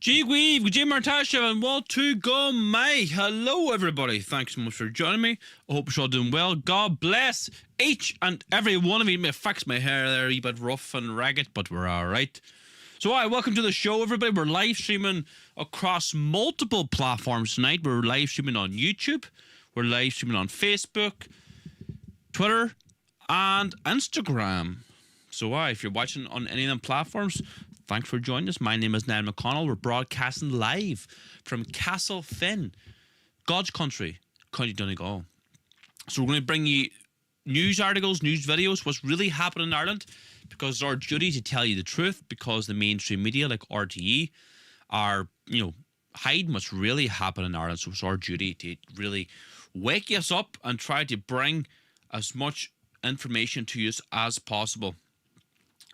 G Weave, G Martasha, and what to go, May. Hello, everybody. Thanks so much for joining me. I hope you're all doing well. God bless each and every one of you. May fix my hair there, a wee bit rough and ragged, but we're all right. So, welcome to the show, everybody. We're live streaming across multiple platforms tonight. We're live streaming on YouTube. We're live streaming on Facebook, Twitter, and Instagram. So, if you're watching on any of them platforms, thanks for joining us. My name is Niall McConnell. We're broadcasting live from Castle Finn, God's country, County Donegal. So we're going to bring you news articles, news videos, what's really happening in Ireland, because it's our duty to tell you the truth, because the mainstream media like RTE are, hiding what's really happening in Ireland. So it's our duty to really wake us up and try to bring as much information to you as possible.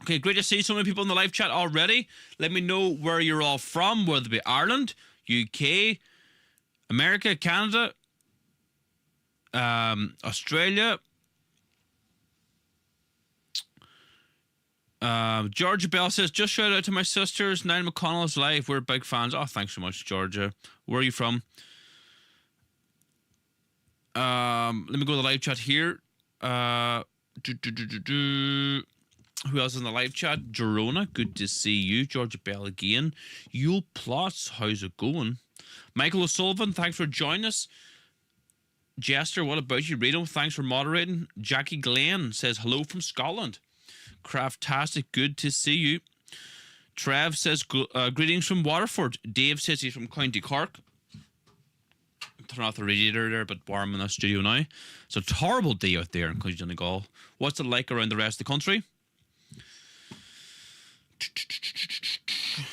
Okay, great to see so many people in the live chat already. Let me know where you're all from, whether it be Ireland, UK, America, Canada, Australia. Georgia Bell says, just shout out to my sisters, Niall McConnell's live. We're big fans. Oh, thanks so much, Georgia. Where are you from? Let me go to the live chat here. Who else in the live chat? Jerona, good to see you. Georgia Bell again. Yule Plots, how's it going? Michael O'Sullivan, thanks for joining us. Jester, what about you? Rito, thanks for moderating. Jackie Glenn says hello from Scotland. Craftastic, good to see you. Trev says greetings from Waterford. Dave says he's from County Cork. Turn off the radiator there, but warm in the studio now. It's a horrible day out there in County Donegal. What's it like around the rest of the country?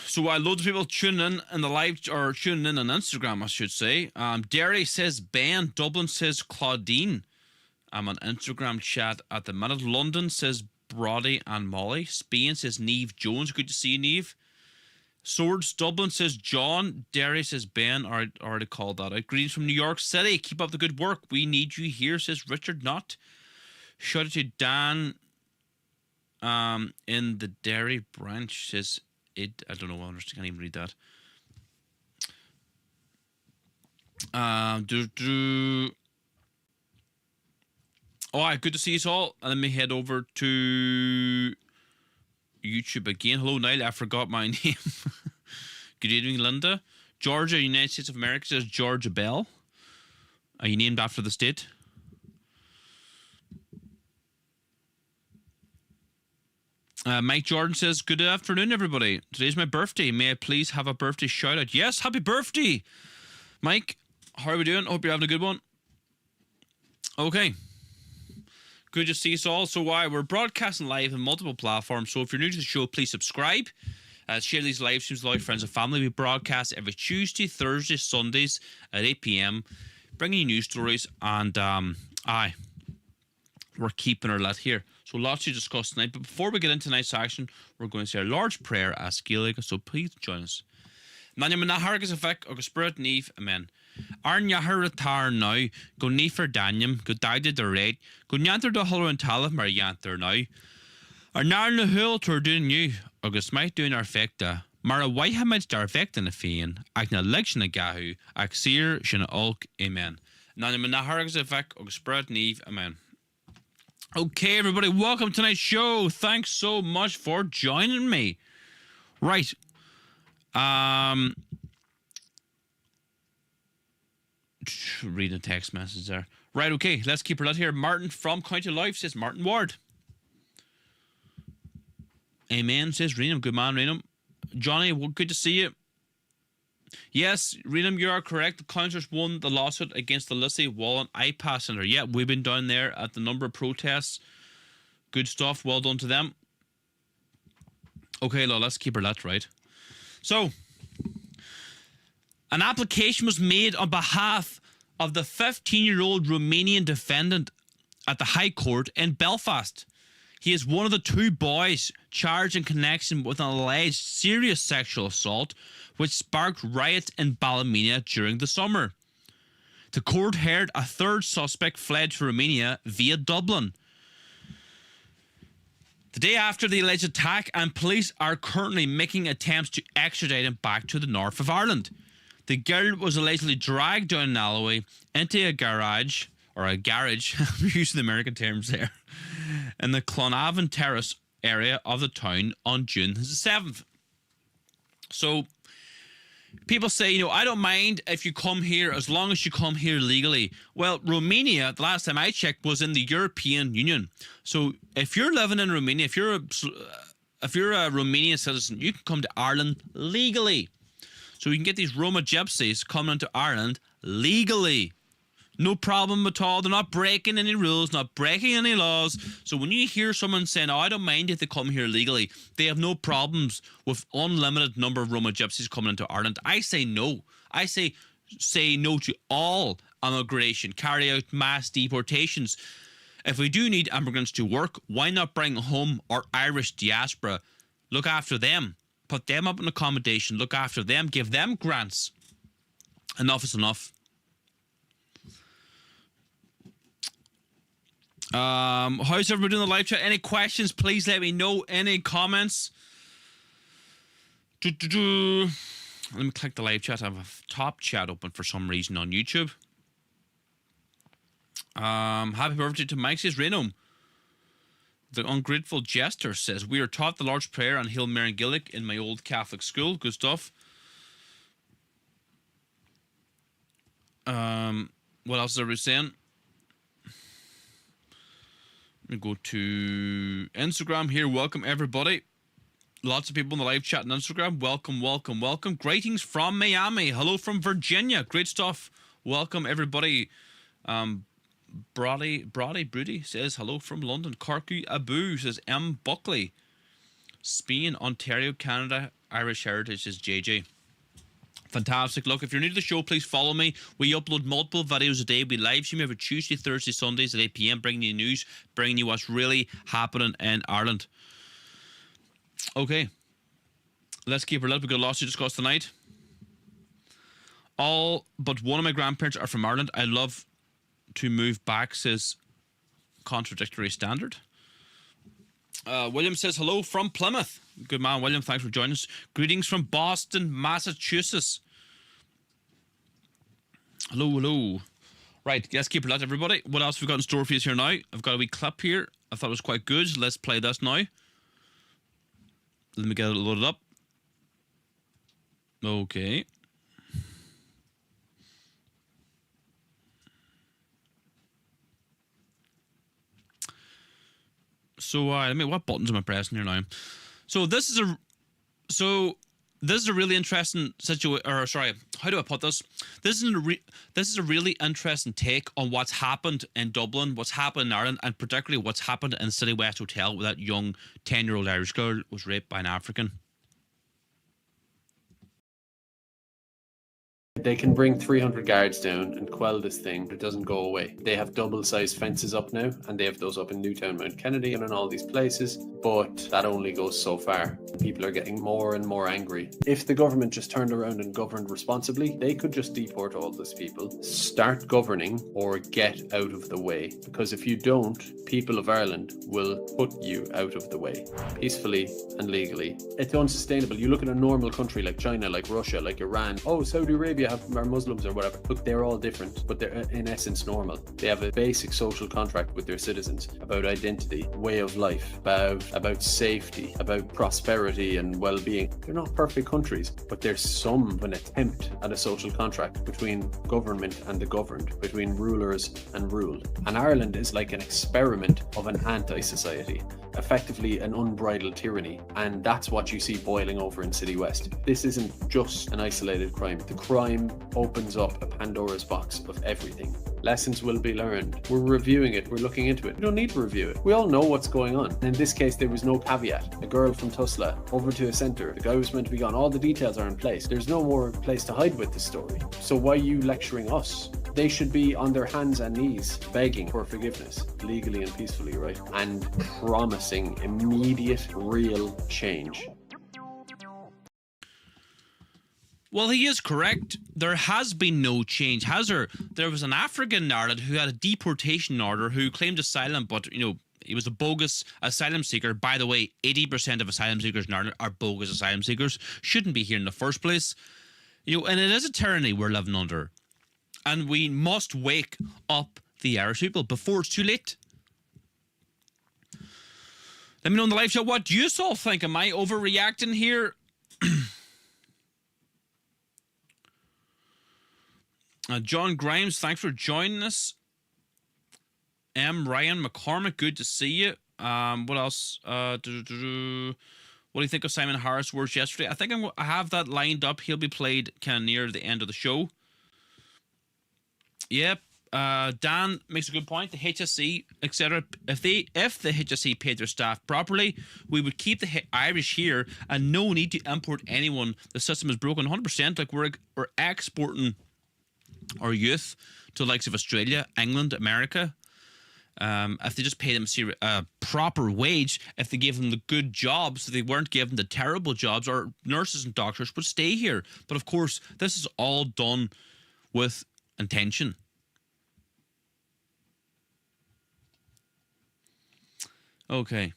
So loads of people tuning in the live, or tuning in on Instagram, I should say. Derry says Ben. Dublin says Claudine. I'm on Instagram chat at the minute. London says Brody and Molly. Spain says Neve Jones. Good to see you, Neve. Swords Dublin says John. Derry says Ben. Already called that out. Greetings from New York City. Keep up the good work. We need you here, says Richard Nutt. Shout out to Dan in the Derry branch, says it. I don't know. I can't even read that. Good to see you all. And let me head over to YouTube again. Hello, Niall. I forgot my name. Good evening, Linda. Georgia, United States of America, says Georgia Bell. Are you named after the state? Mike Jordan says, good afternoon, everybody. Today's my birthday. May I please have a birthday shout out? Yes, happy birthday, Mike. How are we doing? Hope you're having a good one. Okay. Good to see you all. So we're broadcasting live on multiple platforms. So if you're new to the show, please subscribe. Share these live streams with all your friends and family. We broadcast every Tuesday, Thursday, Sundays at 8 p.m. Bringing you news stories. And we're keeping our lit here. So lots to discuss tonight. But before we get into tonight's action, we're going to say a large prayer as Gaelic. So please join us. Nanya Manahargas effect or Spirit Neve, Amen. Arn Yahar Tar now, go Nefer Danium, go Dida the Red, go Yanter the Hollow and Talif Mar Yanter now. Ar Nar na Hul to doing you, August might doing our fecta. Mara Whitehamid dar effect in a fian, Agna Lection a Gahu, Axir Shina Ulk, Amen. Nanya Manahargas effect or Spirit Neve, Amen. Okay, everybody, welcome to tonight's show. Thanks so much for joining me. Right. Read a text message there. Right, okay, let's keep her lit here. Martin from County Life says Martin Ward. Amen, says Renam. Good man, Renam. Johnny, good to see you. Yes, Renam, you are correct. The councillors won the lawsuit against the Lissy Wallen iPass Centre. Yeah, we've been down there at the number of protests. Good stuff. Well done to them. Okay, let's keep her lit, right? So, an application was made on behalf of the 15-year-old Romanian defendant at the High Court in Belfast. He is one of the two boys charged in connection with an alleged serious sexual assault which sparked riots in Ballymena during the summer. The court heard a third suspect fled to Romania via Dublin. the day after the alleged attack, and police are currently making attempts to extradite him back to the north of Ireland. The girl was allegedly dragged down an alleyway into a garage, or a garage, I'm using the American terms there, in the Clonavon Terrace area of the town on June the 7th. So, people say, you know, I don't mind if you come here as long as you come here legally. Well, Romania, the last time I checked, was in the European Union. So if you're living in Romania, if you're a Romanian citizen, you can come to Ireland legally. So we can get these Roma gypsies coming into Ireland legally. No problem at all. They're not breaking any rules, not breaking any laws. So when you hear someone saying, oh, I don't mind if they come here legally, they have no problems with unlimited number of Roma gypsies coming into Ireland. I say no. I say no to all immigration, carry out mass deportations. If we do need immigrants to work, why not bring home our Irish diaspora? Look after them. Put them up in accommodation. Look after them. Give them grants. Enough is enough. How's everybody doing in the live chat? Any questions? Please let me know. Any comments? Let me click the live chat. I have a top chat open for some reason on YouTube. Happy birthday to Mike, says Reno. The ungrateful jester says, we are taught the Lord's Prayer and Hail Mary Gaelic in my old Catholic school. Good stuff. What else are we saying? Let me go to Instagram here. Welcome, everybody. Lots of people in the live chat on Instagram. Welcome, welcome, welcome. Greetings from Miami. Hello from Virginia. Great stuff. Welcome, everybody. Brody Broody says hello from London. Karku Abu says M. Buckley. Spain, Ontario, Canada, Irish Heritage says JJ. Fantastic. Look, if you're new to the show, please follow me. We upload multiple videos a day. We live stream every Tuesday, Thursday, Sundays at 8 p.m, bringing you news, bringing you what's really happening in Ireland. Okay. Let's keep her lit. We've got lots to discuss tonight. All but one of my grandparents are from Ireland. I love to move back, says Contradictory Standard. William says hello from Plymouth. Good man, William. Thanks for joining us. Greetings from Boston, Massachusetts. Hello, hello. Right, let's keep it lit, everybody. What else have we got in store for you here now? I've got a wee clip here. I thought it was quite good. Let's play this now. Let me get it loaded up. Okay. So, what buttons am I pressing here now? So this is a really interesting situation. Or sorry, how do I put this? This is a really interesting take on what's happened in Dublin, what's happened in Ireland, and particularly what's happened in City West Hotel, where that young 10-year-old Irish girl was raped by an African. They can bring 300 guards down and quell this thing. It doesn't go away. They have double-sized fences up now, and they have those up in Newtown, Mount Kennedy, and in all these places. But that only goes so far. People are getting more and more angry. If the government just turned around and governed responsibly, they could just deport all these people, start governing, or get out of the way. Because if you don't, people of Ireland will put you out of the way, peacefully and legally. It's unsustainable. You look at a normal country like China, like Russia, like Iran. Oh, Saudi Arabia are Muslims or whatever. Look, they're all different, but they're in essence normal. They have a basic social contract with their citizens about identity, way of life, about safety, about prosperity and well-being. They're not perfect countries, but there's some an attempt at a social contract between government and the governed, between rulers and ruled. And Ireland is like an experiment of an anti-society, effectively an unbridled tyranny, and that's what you see boiling over in City West. This isn't just an isolated crime. The crime opens up a Pandora's box of everything. Lessons will be learned. We're reviewing it. We're looking into it. We don't need to review it. We all know what's going on. In this case, there was no caveat. A girl from Tusla over to a centre. The guy was meant to be gone. All the details are in place. There's no more place to hide with this story. So why are you lecturing us? They should be on their hands and knees begging for forgiveness, legally and peacefully, right? And promising immediate, real change. Well, he is correct. There has been no change, has there? There was an African in Ireland who had a deportation order who claimed asylum, but, you know, He was a bogus asylum seeker. By the way, 80% of asylum seekers in Ireland are bogus asylum seekers. Shouldn't be here in the first place. And it is a tyranny we're living under. And we must wake up the Irish people before it's too late. Let me know in the live show what you all think. Am I overreacting here? John Grimes, thanks for joining us. Ryan McCormick, good to see you. What else? What do you think of Simon Harris' words yesterday? I think I have that lined up. He'll be played kind of near the end of the show. Yep. Dan makes a good point. The HSE, etc. If the HSE paid their staff properly, we would keep the Irish here and no need to import anyone. The system is broken 100%. Like we're exporting our youth to the likes of Australia, England, America. If they just pay them a proper wage, if they gave them the good jobs, if they weren't given the terrible jobs, our nurses and doctors would stay here. But of course, this is all done with intention. Okay.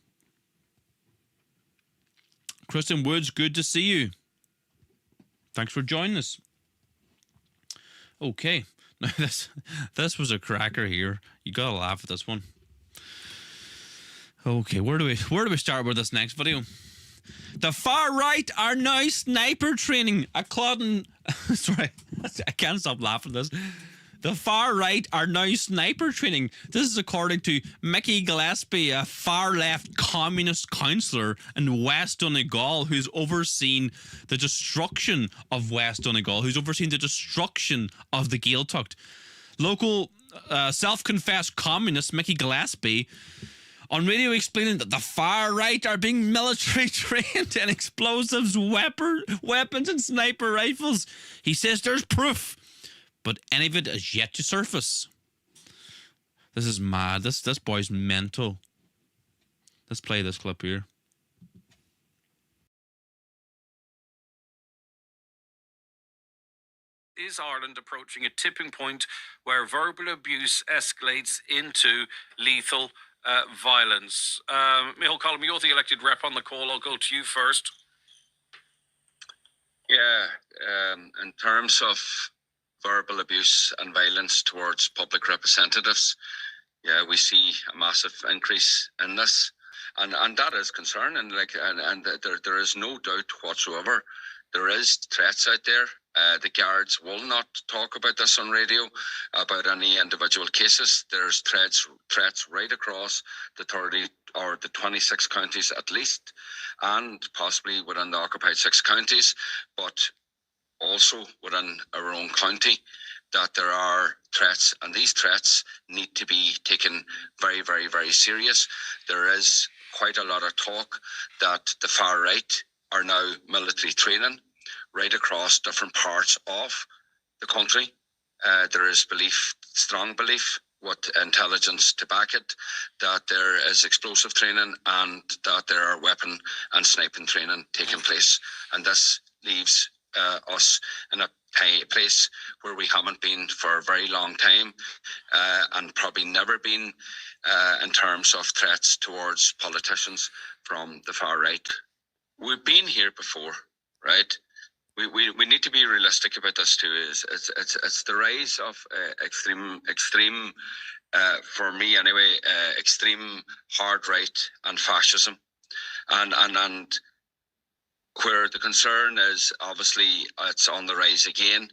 Kristen Woods, good to see you. Thanks for joining us. Okay. Now this was a cracker here. You gotta laugh at this one. Okay, where do we start with this next video? The far right are now sniper training. Sorry, I can't stop laughing at this. The far right are now sniper training. This is according to Mickey Gillespie, a far-left communist councillor in West Donegal who's overseen the destruction of West Donegal, who's overseen the destruction of the Gaeltacht. Local self-confessed communist Mickey Gillespie on radio explaining that the far right are being military trained in explosives, weapons and sniper rifles. He says there's proof, but any of it is yet to surface. This is mad. This boy's mental. Let's play this clip here. Is Ireland approaching a tipping point where verbal abuse escalates into lethal violence? Micheál Colm, you're the elected rep on the call. I'll go to you first. Yeah, in terms of verbal abuse and violence towards public representatives, yeah, we see a massive increase in this, and that is concerning. And there is no doubt whatsoever. There is threats out there. The guards will not talk about this on radio, about any individual cases. There's threats right across the 30 or the 26 counties at least, and possibly within the occupied 6 counties, but also within our own county, that there are threats, and these threats need to be taken very, very, very serious. There is quite a lot of talk that the far right are now military training right across different parts of the country. There is strong belief, with intelligence to back it, that there is explosive training and that there are weapon and sniping training taking place. And this leaves us in a place where we haven't been for a very long time, and probably never been, in terms of threats towards politicians from the far right. We've been here before, right? We need to be realistic about this too. It's the rise of extreme for me anyway, extreme hard right and fascism, and where the concern is obviously it's on the rise again.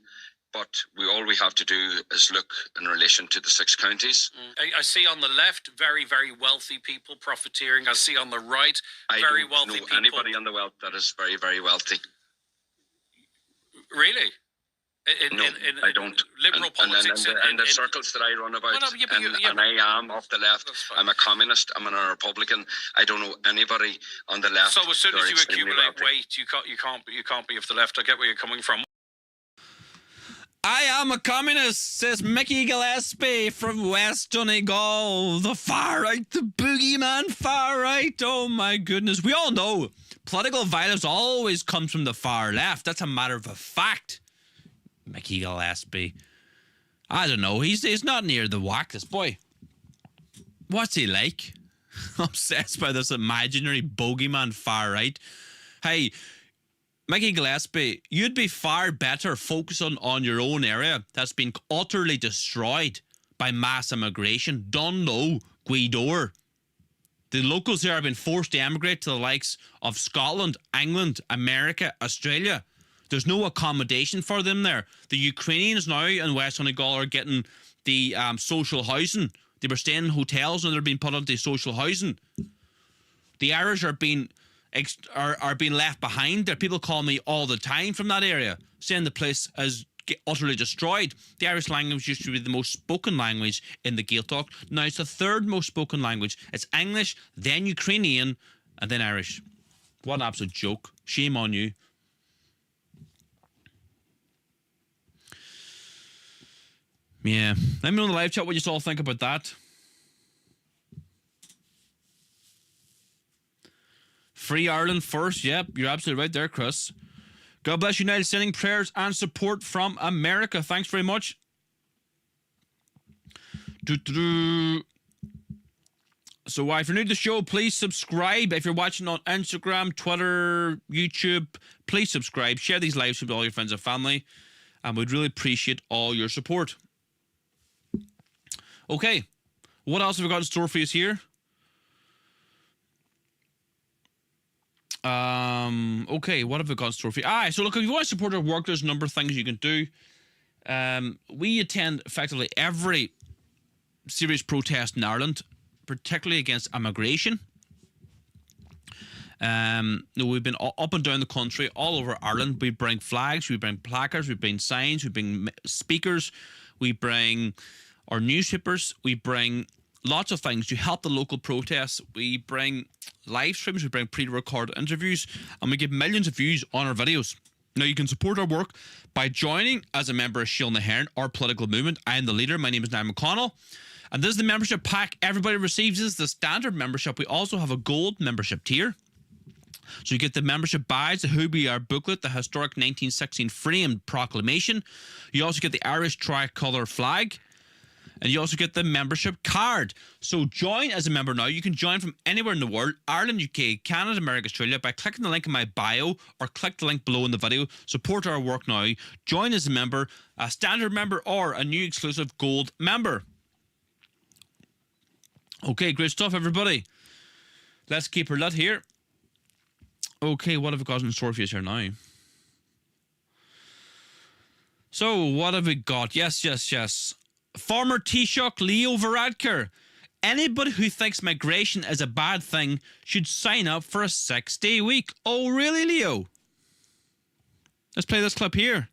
But all we have to do is look in relation to the 6 counties. I see on the left very, very wealthy people profiteering. I see on the right very wealthy people. I don't know anybody on the wealth that is very, very wealthy. Really? I don't. Liberal politics. And the circles that I run about, and I am off the left. I'm a communist. I'm a Republican. I don't know anybody on the left. So as soon as you accumulate weight, you can't be of the left. I get where you're coming from. I am a communist, says Mickey Gillespie from West Donegal. The far right, the boogeyman far right. Oh my goodness. We all know political violence always comes from the far left. That's a matter of a fact. Mickey Gillespie. I don't know. He's not near the whack, this boy. What's he like? obsessed by this imaginary bogeyman far right. Hey, Mickey Gillespie, you'd be far better focusing on your own area that's been utterly destroyed by mass immigration. Dunlo, Gweedore. The locals here have been forced to emigrate to the likes of Scotland, England, America, Australia. There's no accommodation for them there. The Ukrainians now in West Donegal are getting the social housing. They were staying in hotels and they're being put onto social housing. The Irish are being left behind. There, people call me all the time from that area, saying the place is utterly destroyed. The Irish language used to be the most spoken language in the Gaeltacht. Now it's the third most spoken language. It's English, then Ukrainian, and then Irish. What an absolute joke. Shame on you. Yeah. Let me know in the live chat what you all think about that. Free Ireland first. Yep, you're absolutely right there, Chris. God bless you, United, sending prayers and support from America. Thanks very much. So if you're new to the show, please subscribe. If you're watching on Instagram, Twitter, YouTube, please subscribe. Share these lives with all your friends and family. And we'd really appreciate all your support. Okay, what else have we got in store for you here? Okay, what have we got in store for you? So look, if you want to support our work, there's a number of things you can do. We attend effectively every serious protest in Ireland, particularly against immigration. We've been up and down the country, all over Ireland. We bring flags, we bring placards, we bring signs, we bring speakers, we bring our newspapers, we bring lots of things to help the local protests. We bring live streams, we bring pre-recorded interviews, and we get millions of views on our videos. Now, you can support our work by joining as a member of Shield na HÉireann, our political movement. I am the leader. My name is Niall McConnell. And this is the membership pack everybody receives. This is the standard membership. We also have a gold membership tier. So you get the membership badge, the Who We Are booklet, the historic 1916 framed proclamation. You also get the Irish tricolour flag. And you also get the membership card. So join as a member now. You can join from anywhere in the world, Ireland, UK, Canada, America, Australia, by clicking the link in my bio or click the link below in the video. Support our work now. Join as a member, a standard member, or a new exclusive gold member. Okay, great stuff, everybody. Let's keep her lit here. Okay, what have we got in store for you here now? So, what have we got? Yes. Former Taoiseach Leo Varadkar. Anybody who thinks migration is a bad thing should sign up for a 6-day week. Oh, really, Leo? Let's play this clip here.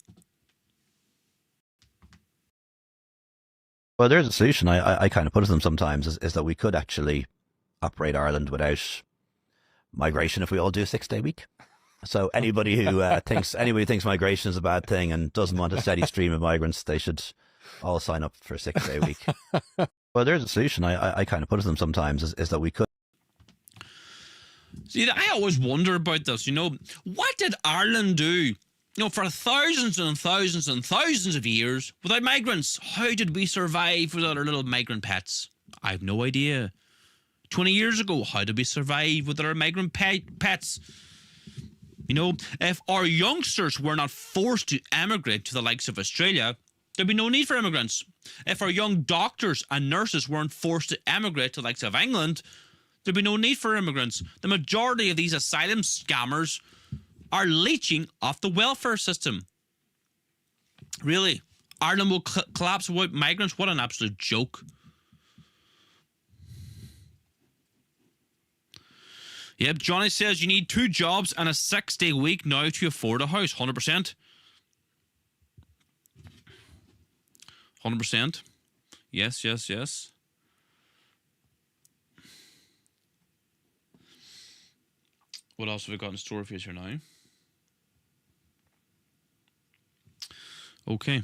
Well, there's a solution. I kind of put it to them sometimes is that we could actually operate Ireland without migration if we all do a 6-day week. So anybody who thinks migration is a bad thing and doesn't want a steady stream of migrants, they should all sign up for a 6-day week. Well, there's a solution. I kind of put it to them sometimes is that we could. See, I always wonder about this. What did Ireland do? For thousands and thousands and thousands of years without migrants. How did we survive without our little migrant pets? I have no idea. 20 years ago, how did we survive without our migrant pets? If our youngsters were not forced to emigrate to the likes of Australia, there'd be no need for immigrants. If our young doctors and nurses weren't forced to emigrate to the likes of England, there'd be no need for immigrants. The majority of these asylum scammers are leeching off the welfare system. Really? Ireland will collapse without migrants? What an absolute joke. Yep, Johnny says you need 2 jobs and a 6-day week now to afford a house. 100%. 100%. Yes. What else have we got in store for you here now? Okay.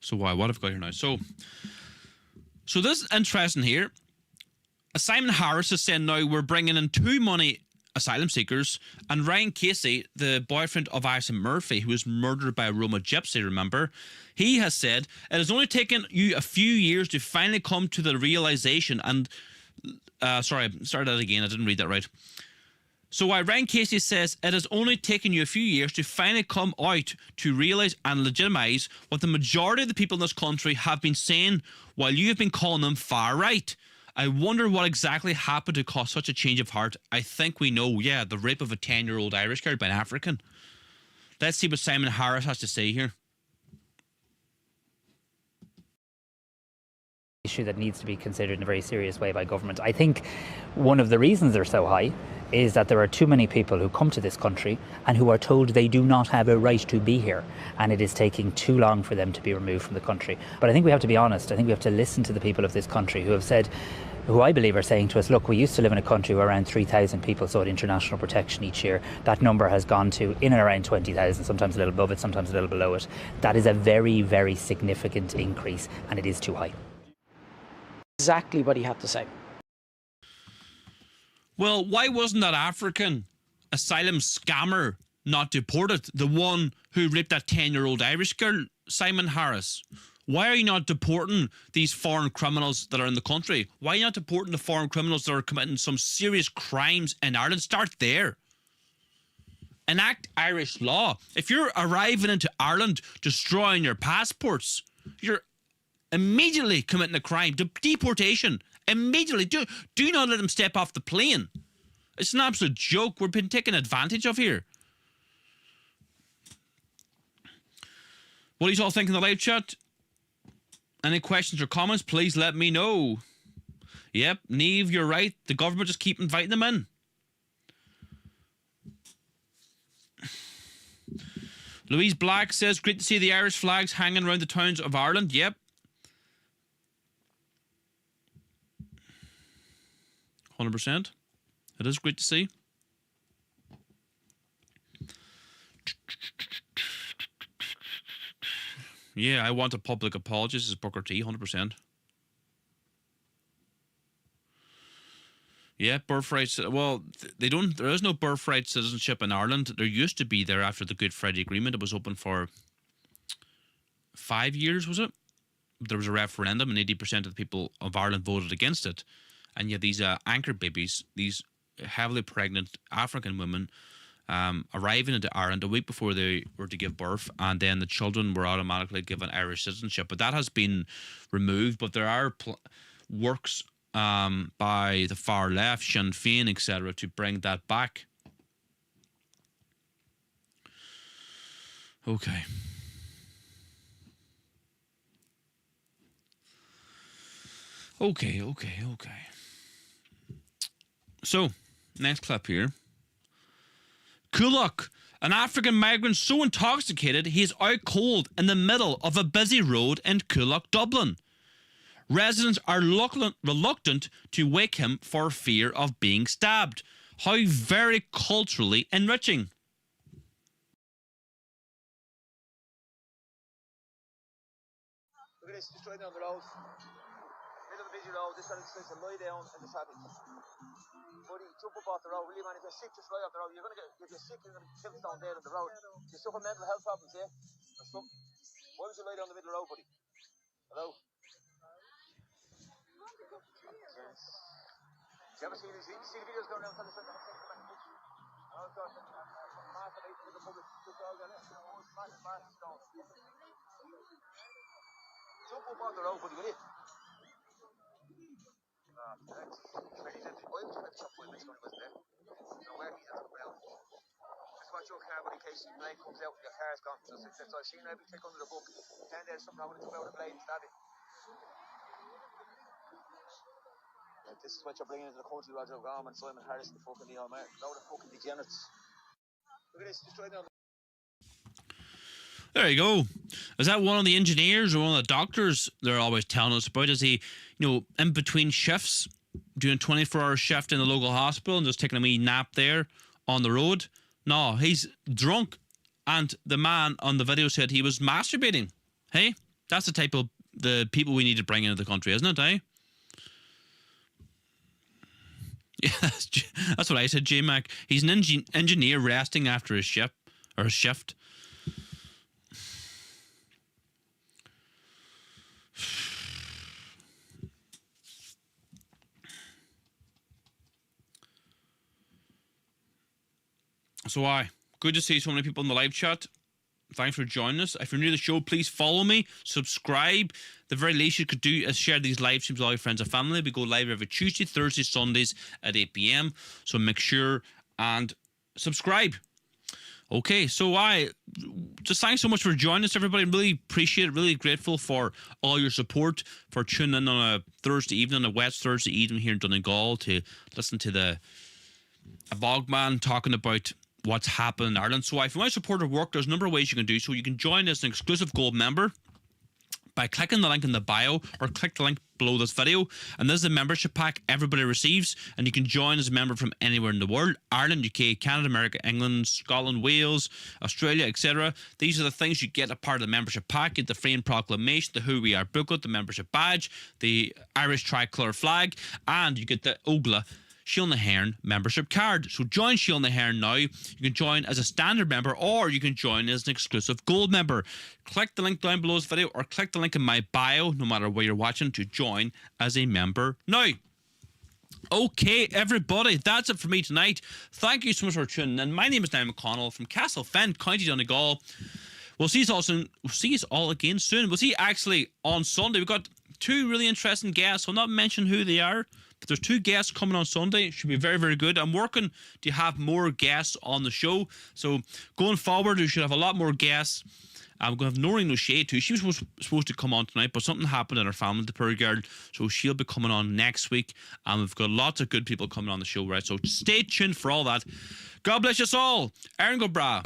So what have we got here now? So this is interesting here. Simon Harris is saying now we're bringing in too many asylum seekers. And Ryan Casey, the boyfriend of Alison Murphy, who was murdered by a Roma gypsy, remember? He has said, it has only taken you a few years to finally come to the realization and... sorry, start that again. I didn't read that right. So while Ryan Casey says it has only taken you a few years to finally come out to realise and legitimise what the majority of the people in this country have been saying while you have been calling them far right. I wonder what exactly happened to cause such a change of heart. I think we know, yeah, the rape of a 10-year-old Irish girl by an African. Let's see what Simon Harris has to say here. Issue that needs to be considered in a very serious way by government. I think one of the reasons they're so high is that there are too many people who come to this country and who are told they do not have a right to be here, and it is taking too long for them to be removed from the country. But I think we have to be honest. I think we have to listen to the people of this country who have said, who I believe are saying to us, look, we used to live in a country where around 3,000 people sought international protection each year. That number has gone to in and around 20,000, sometimes a little above it, sometimes a little below it. That is a very, very significant increase, and it is too high. Exactly what he had to say. Well, why wasn't that African asylum scammer not deported? The one who raped that 10-year-old Irish girl, Simon Harris. Why are you not deporting these foreign criminals that are in the country? Why are you not deporting the foreign criminals that are committing some serious crimes in Ireland? Start there. Enact Irish law. If you're arriving into Ireland destroying your passports, you're immediately committing a crime. Deportation. Immediately. Do not let them step off the plane. It's an absolute joke. We've been taken advantage of here. What are you all thinking in the live chat? Any questions or comments? Please let me know. Yep, Niamh, you're right. The government just keep inviting them in. Louise Black says, great to see the Irish flags hanging around the towns of Ireland. Yep. 100%. It is great to see. Yeah, I want a public apology. This is Booker T, 100%. Yeah, birthright. Well, they don't. There is no birthright citizenship in Ireland. There used to be there after the Good Friday Agreement. It was open for 5 years, was it? There was a referendum, and 80% of the people of Ireland voted against it. And yet these anchor babies, these heavily pregnant African women, arriving into Ireland a week before they were to give birth, and then the children were automatically given Irish citizenship. But that has been removed. But there are works by the far left, Sinn Féin, etc., to bring that back. Okay. Okay. So, next clip here. Kulak, an African migrant so intoxicated he is out cold in the middle of a busy road in Kulak, Dublin. Residents are reluctant to wake him for fear of being stabbed. How very culturally enriching. Look at this, just right down the road. Middle of a busy road, this one is to lie down in the traffic. Buddy, jump up off the road, really man, if you're sick, just lie off the road. You're gonna get, if you're sick, you're gonna be killed down there on the road. You suffer mental health problems, yeah? Or something. Why would you lie down the middle of the road, buddy? Hello? Do you ever see the videos going around telling us that? Oh, God. Masturbating in the public. Just all down there. Jump up on the road, buddy, will you? I'm trying to chop my mate when he wasn't there. I don't know where he's at the ground. Just watch your car, but in case the blade comes out and your car's gone. That's what I've seen. I've been kicked under the book. Then there's something I want to come out of the blade and stab you. This is what you're bringing into the country, Roger O'Gorman, Simon Harris, and the fucking Neil Mayer. Load of fucking degenerates. Look at this, just right down. There you go. Is that one of the engineers or one of the doctors they're always telling us about? Is he, in between shifts, doing 24-hour shift in the local hospital and just taking a wee nap there on the road? No, he's drunk. And the man on the video said he was masturbating. Hey, that's the type of the people we need to bring into the country, isn't it, eh? Yeah, that's what I said, J-Mac. He's an engineer resting after his shift. So good to see so many people in the live chat. Thanks for joining us. If you're new to the show, please follow me, subscribe. The very least you could do is share these live streams with all your friends and family. We go live every Tuesday, Thursday, Sundays at 8 p.m. So make sure and subscribe. Okay, so just thanks so much for joining us, everybody. Really appreciate it. Really grateful for all your support, for tuning in on a Thursday evening, a wet Thursday evening here in Donegal to listen to a Bogman talking about what's happening in Ireland. So if you want to support our work, there's a number of ways you can do so. You can join as an exclusive gold member by clicking the link in the bio or click the link below this video. And this is a membership pack everybody receives, and you can join as a member from anywhere in the world: Ireland, UK, Canada, America, England, Scotland, Wales, Australia, etc. These are the things you get a part of the membership pack. You get the frame proclamation, the Who We Are booklet, the membership badge, the Irish tricolour flag, and you get the OGLA Shield na HÉireann membership card. So join Shield na HÉireann now. You can join as a standard member, or you can join as an exclusive gold member. Click the link down below this video, or click the link in my bio, no matter where you're watching, to join as a member now. Okay, everybody, that's it for me tonight. Thank you so much for tuning in. My name is Niall McConnell from Castlefin, County Donegal. We'll see you all soon. We'll see you all again soon. We'll see you actually on Sunday. We've got two really interesting guests. I'll not mention who they are, but there's two guests coming on Sunday. It should be very, very good. I'm working to have more guests on the show. So going forward, we should have a lot more guests. I'm going to have Noreen O'Shea too. She was supposed to come on tonight, but something happened in her family, the poor girl. So she'll be coming on next week. And we've got lots of good people coming on the show, right? So stay tuned for all that. God bless us all. Aaron go bra.